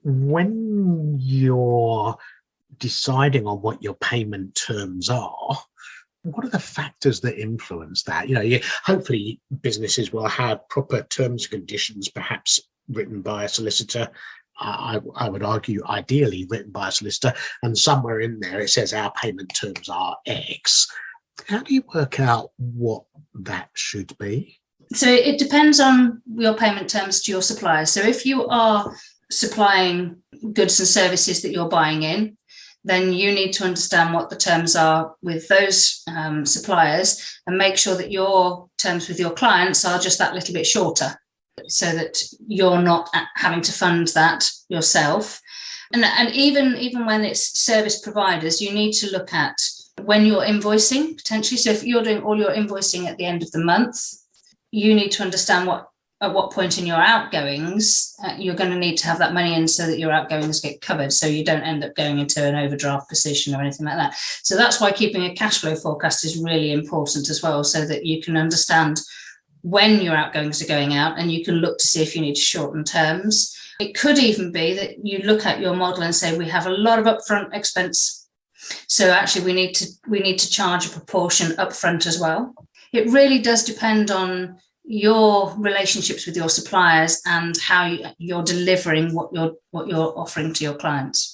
When you're deciding on what your payment terms are, what are the factors that influence that? Hopefully businesses will have proper terms and conditions, perhaps written by a solicitor. I would argue ideally written by a solicitor, and somewhere in there it says our payment terms are X. How do you work out what that should be? So it depends on your payment terms to your suppliers. So if you are supplying goods and services that you're buying in, then you need to understand what the terms are with those suppliers and make sure that your terms with your clients are just that little bit shorter so that you're not having to fund that yourself. And even when it's service providers, you need to look at when you're invoicing potentially. So if you're doing all your invoicing at the end of the month, you need to understand at what point in your outgoings you're going to need to have that money in so that your outgoings get covered, so you don't end up going into an overdraft position or anything like that. So that's why keeping a cash flow forecast is really important as well, so that you can understand when your outgoings are going out and you can look to see if you need to shorten terms. It could even be that you look at your model and say, we have a lot of upfront expense, so actually we need to charge a proportion upfront as well. It really does depend on your relationships with your suppliers and how you're delivering what you're offering to your clients.